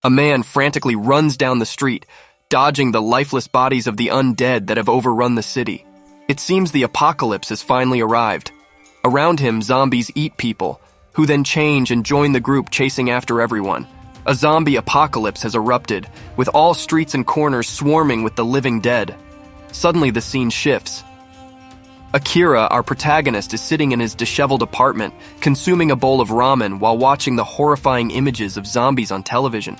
A man frantically runs down the street, dodging the lifeless bodies of the undead that have overrun the city. It seems the apocalypse has finally arrived. Around him, zombies eat people, who then change and join the group chasing after everyone. A zombie apocalypse has erupted, with all streets and corners swarming with the living dead. Suddenly the scene shifts. Akira, our protagonist, is sitting in his disheveled apartment, consuming a bowl of ramen while watching the horrifying images of zombies on television.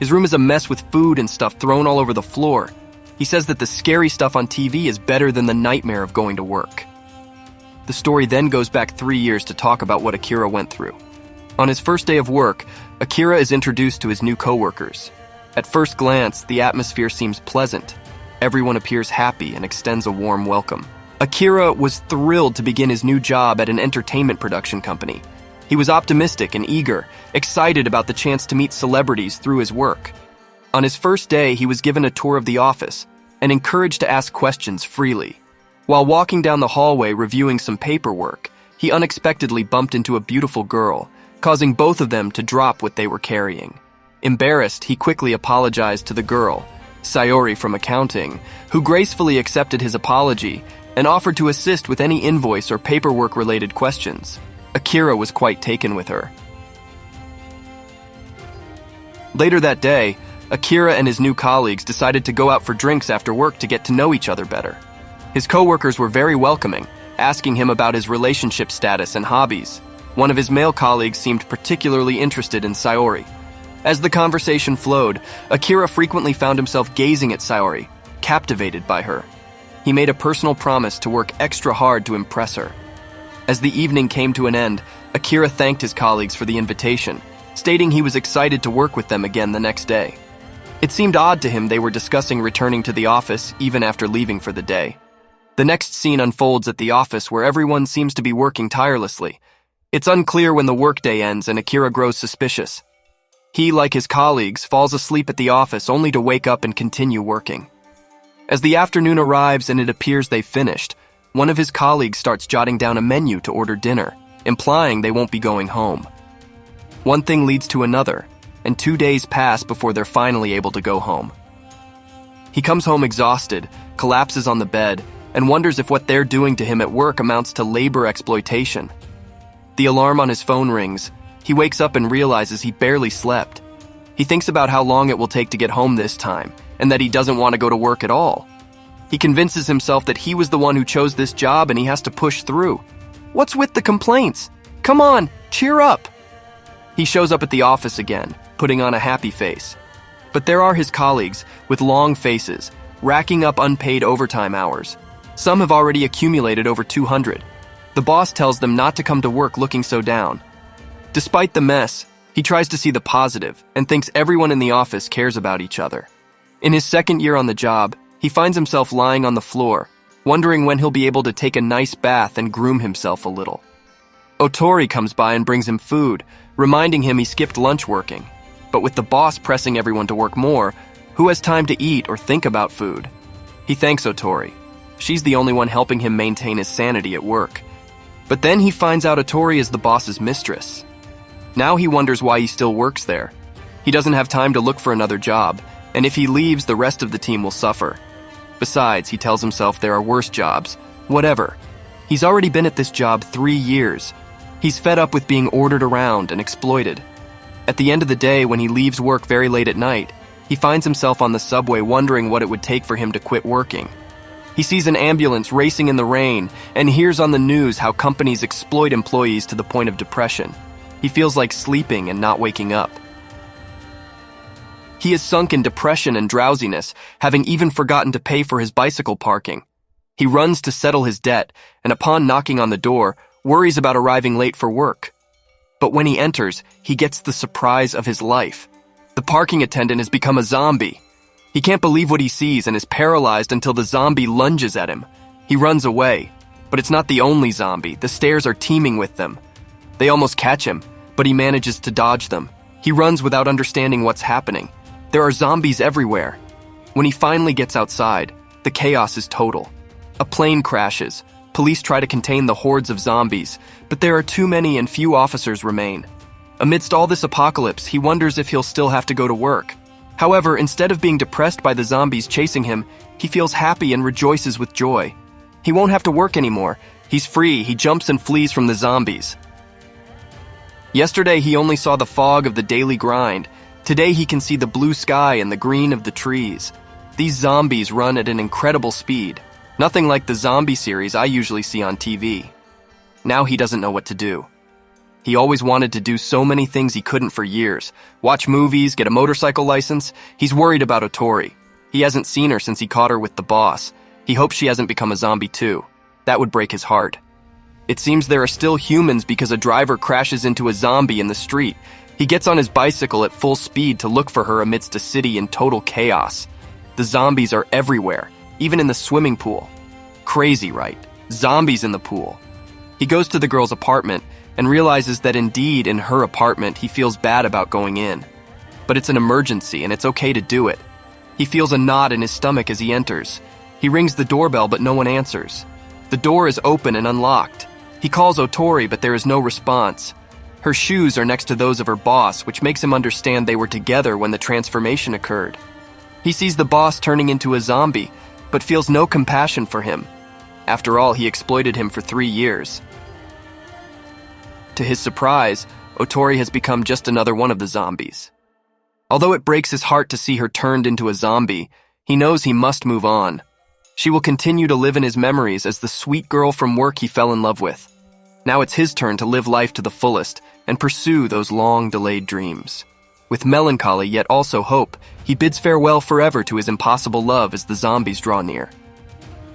His room is a mess with food and stuff thrown all over the floor. He says that the scary stuff on TV is better than the nightmare of going to work. The story then goes back 3 years to talk about what Akira went through. On his first day of work, Akira is introduced to his new coworkers. At first glance, the atmosphere seems pleasant. Everyone appears happy and extends a warm welcome. Akira was thrilled to begin his new job at an entertainment production company. He was optimistic and eager, excited about the chance to meet celebrities through his work. On his first day, he was given a tour of the office and encouraged to ask questions freely. While walking down the hallway reviewing some paperwork, he unexpectedly bumped into a beautiful girl, causing both of them to drop what they were carrying. Embarrassed, he quickly apologized to the girl, Sayori from accounting, who gracefully accepted his apology and offered to assist with any invoice or paperwork-related questions. Akira was quite taken with her. Later that day, Akira and his new colleagues decided to go out for drinks after work to get to know each other better. His coworkers were very welcoming, asking him about his relationship status and hobbies. One of his male colleagues seemed particularly interested in Sayori. As the conversation flowed, Akira frequently found himself gazing at Sayori, captivated by her. He made a personal promise to work extra hard to impress her. As the evening came to an end, Akira thanked his colleagues for the invitation, stating he was excited to work with them again the next day. It seemed odd to him they were discussing returning to the office even after leaving for the day. The next scene unfolds at the office where everyone seems to be working tirelessly. It's unclear when the workday ends and Akira grows suspicious. He, like his colleagues, falls asleep at the office only to wake up and continue working. As the afternoon arrives and it appears they've finished, one of his colleagues starts jotting down a menu to order dinner, implying they won't be going home. One thing leads to another, and 2 days pass before they're finally able to go home. He comes home exhausted, collapses on the bed, and wonders if what they're doing to him at work amounts to labor exploitation. The alarm on his phone rings. He wakes up and realizes he barely slept. He thinks about how long it will take to get home this time, and that he doesn't want to go to work at all. He convinces himself that he was the one who chose this job and he has to push through. What's with the complaints? Come on, cheer up! He shows up at the office again, putting on a happy face. But there are his colleagues, with long faces, racking up unpaid overtime hours. Some have already accumulated over 200. The boss tells them not to come to work looking so down. Despite the mess, he tries to see the positive and thinks everyone in the office cares about each other. In his second year on the job, he finds himself lying on the floor, wondering when he'll be able to take a nice bath and groom himself a little. Ootori comes by and brings him food, reminding him he skipped lunch working. But with the boss pressing everyone to work more, who has time to eat or think about food? He thanks Ootori. She's the only one helping him maintain his sanity at work. But then he finds out Ootori is the boss's mistress. Now he wonders why he still works there. He doesn't have time to look for another job, and if he leaves, the rest of the team will suffer. Besides, he tells himself there are worse jobs. Whatever. He's already been at this job 3 years. He's fed up with being ordered around and exploited. At the end of the day, when he leaves work very late at night, he finds himself on the subway wondering what it would take for him to quit working. He sees an ambulance racing in the rain and hears on the news how companies exploit employees to the point of depression. He feels like sleeping and not waking up. He is sunk in depression and drowsiness, having even forgotten to pay for his bicycle parking. He runs to settle his debt, and upon knocking on the door, worries about arriving late for work. But when he enters, he gets the surprise of his life. The parking attendant has become a zombie. He can't believe what he sees and is paralyzed until the zombie lunges at him. He runs away, but it's not the only zombie. The stairs are teeming with them. They almost catch him, but he manages to dodge them. He runs without understanding what's happening. There are zombies everywhere. When he finally gets outside, the chaos is total. A plane crashes. Police try to contain the hordes of zombies, but there are too many and few officers remain. Amidst all this apocalypse, he wonders if he'll still have to go to work. However, instead of being depressed by the zombies chasing him, he feels happy and rejoices with joy. He won't have to work anymore. He's free. He jumps and flees from the zombies. Yesterday, he only saw the fog of the daily grind. Today, he can see the blue sky and the green of the trees. These zombies run at an incredible speed. Nothing like the zombie series I usually see on TV. Now he doesn't know what to do. He always wanted to do so many things he couldn't for years. Watch movies, get a motorcycle license. He's worried about Ootori. He hasn't seen her since he caught her with the boss. He hopes she hasn't become a zombie too. That would break his heart. It seems there are still humans because a driver crashes into a zombie in the street. He gets on his bicycle at full speed to look for her amidst a city in total chaos. The zombies are everywhere, even in the swimming pool. Crazy, right? Zombies in the pool. He goes to the girl's apartment and realizes that indeed in her apartment he feels bad about going in. But it's an emergency and it's okay to do it. He feels a knot in his stomach as he enters. He rings the doorbell but no one answers. The door is open and unlocked. He calls Ootori but there is no response. Her shoes are next to those of her boss, which makes him understand they were together when the transformation occurred. He sees the boss turning into a zombie, but feels no compassion for him. After all, he exploited him for 3 years. To his surprise, Ootori has become just another one of the zombies. Although it breaks his heart to see her turned into a zombie, he knows he must move on. She will continue to live in his memories as the sweet girl from work he fell in love with. Now it's his turn to live life to the fullest and pursue those long-delayed dreams. With melancholy yet also hope, he bids farewell forever to his impossible love as the zombies draw near.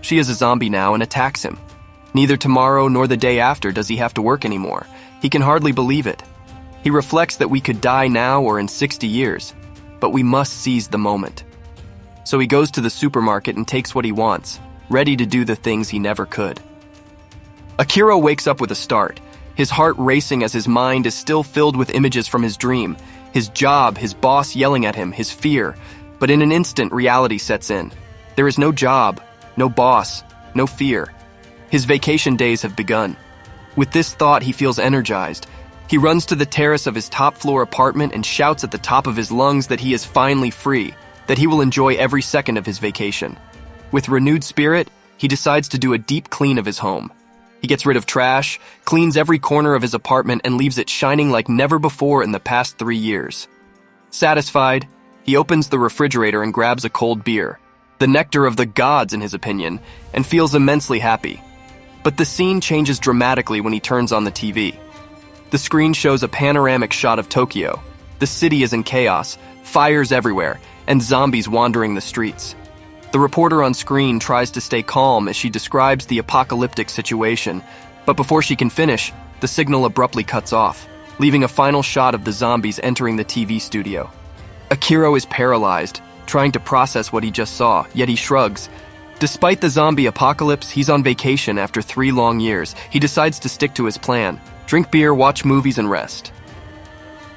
She is a zombie now and attacks him. Neither tomorrow nor the day after does he have to work anymore. He can hardly believe it. He reflects that we could die now or in 60 years, but we must seize the moment. So he goes to the supermarket and takes what he wants, ready to do the things he never could. Akira wakes up with a start, his heart racing as his mind is still filled with images from his dream, his job, his boss yelling at him, his fear. But in an instant, reality sets in. There is no job, no boss, no fear. His vacation days have begun. With this thought, he feels energized. He runs to the terrace of his top-floor apartment and shouts at the top of his lungs that he is finally free, that he will enjoy every second of his vacation. With renewed spirit, he decides to do a deep clean of his home. He gets rid of trash, cleans every corner of his apartment, and leaves it shining like never before in the past 3 years. Satisfied, he opens the refrigerator and grabs a cold beer, the nectar of the gods in his opinion, and feels immensely happy. But the scene changes dramatically when he turns on the TV. The screen shows a panoramic shot of Tokyo. The city is in chaos, fires everywhere, and zombies wandering the streets. The reporter on screen tries to stay calm as she describes the apocalyptic situation, but before she can finish, the signal abruptly cuts off, leaving a final shot of the zombies entering the TV studio. Akira is paralyzed, trying to process what he just saw, yet he shrugs. Despite the zombie apocalypse, he's on vacation after 3 long years. He decides to stick to his plan, drink beer, watch movies, and rest.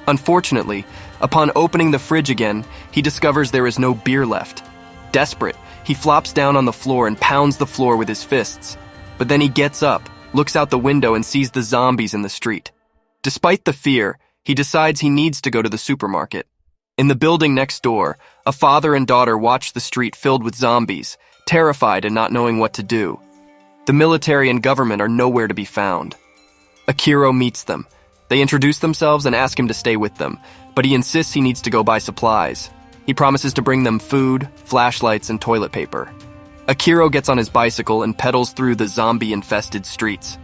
Unfortunately, upon opening the fridge again, he discovers there is no beer left. Desperate, he flops down on the floor and pounds the floor with his fists. But then he gets up, looks out the window, and sees the zombies in the street. Despite the fear, he decides he needs to go to the supermarket. In the building next door, a father and daughter watch the street filled with zombies, terrified and not knowing what to do. The military and government are nowhere to be found. Akira meets them. They introduce themselves and ask him to stay with them, but he insists he needs to go buy supplies. He promises to bring them food, flashlights, and toilet paper. Akira gets on his bicycle and pedals through the zombie-infested streets.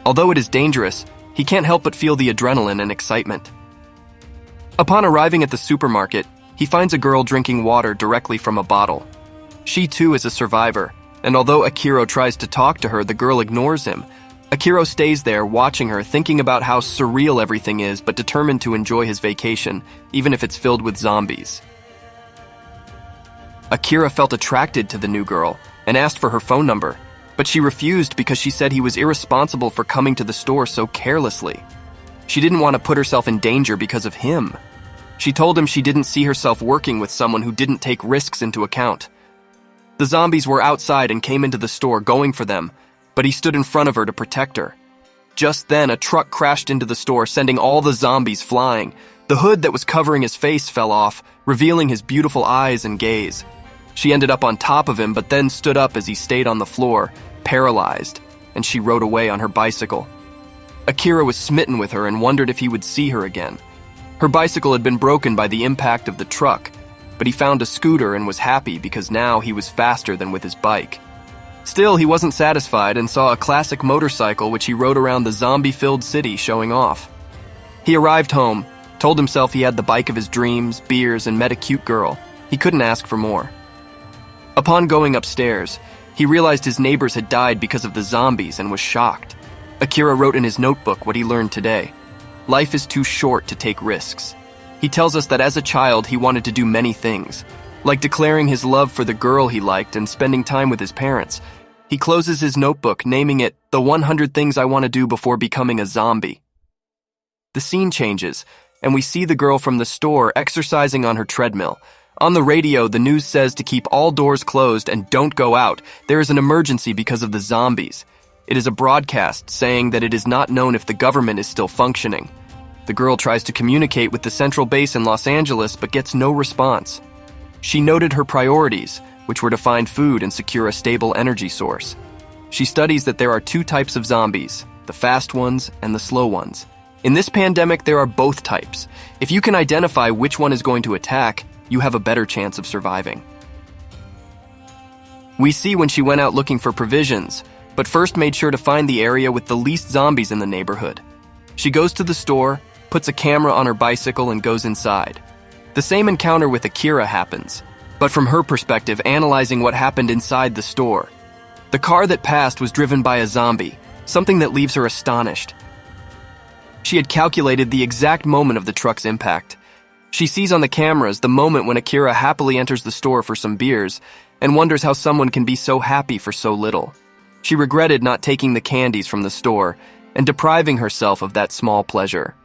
Although it is dangerous, he can't help but feel the adrenaline and excitement. Upon arriving at the supermarket, he finds a girl drinking water directly from a bottle. She too is a survivor, and although Akira tries to talk to her, the girl ignores him. Akira stays there, watching her, thinking about how surreal everything is, but determined to enjoy his vacation, even if it's filled with zombies. Akira felt attracted to the new girl and asked for her phone number, but she refused because she said he was irresponsible for coming to the store so carelessly. She didn't want to put herself in danger because of him. She told him she didn't see herself working with someone who didn't take risks into account. The zombies were outside and came into the store going for them, but he stood in front of her to protect her. Just then, a truck crashed into the store, sending all the zombies flying. The hood that was covering his face fell off, revealing his beautiful eyes and gaze. She ended up on top of him, but then stood up as he stayed on the floor, paralyzed, and she rode away on her bicycle. Akira was smitten with her and wondered if he would see her again. Her bicycle had been broken by the impact of the truck, but he found a scooter and was happy because now he was faster than with his bike. Still, he wasn't satisfied and saw a classic motorcycle which he rode around the zombie-filled city showing off. He arrived home, told himself he had the bike of his dreams, beers, and met a cute girl. He couldn't ask for more. Upon going upstairs, he realized his neighbors had died because of the zombies and was shocked. Akira wrote in his notebook what he learned today. Life is too short to take risks. He tells us that as a child, he wanted to do many things, like declaring his love for the girl he liked and spending time with his parents. He closes his notebook, naming it, "The 100 Things I Want to Do Before Becoming a Zombie." The scene changes, and we see the girl from the store exercising on her treadmill. On the radio, the news says to keep all doors closed and don't go out. There is an emergency because of the zombies. It is a broadcast saying that it is not known if the government is still functioning. The girl tries to communicate with the central base in Los Angeles but gets no response. She noted her priorities, which were to find food and secure a stable energy source. She studies that there are two types of zombies, the fast ones and the slow ones. In this pandemic, there are both types. If you can identify which one is going to attack, you have a better chance of surviving. We see when she went out looking for provisions, but first made sure to find the area with the least zombies in the neighborhood. She goes to the store, puts a camera on her bicycle, and goes inside. The same encounter with Akira happens, but from her perspective, analyzing what happened inside the store. The car that passed was driven by a zombie, something that leaves her astonished. She had calculated the exact moment of the truck's impact. She sees on the cameras the moment when Akira happily enters the store for some beers and wonders how someone can be so happy for so little. She regretted not taking the candies from the store and depriving herself of that small pleasure.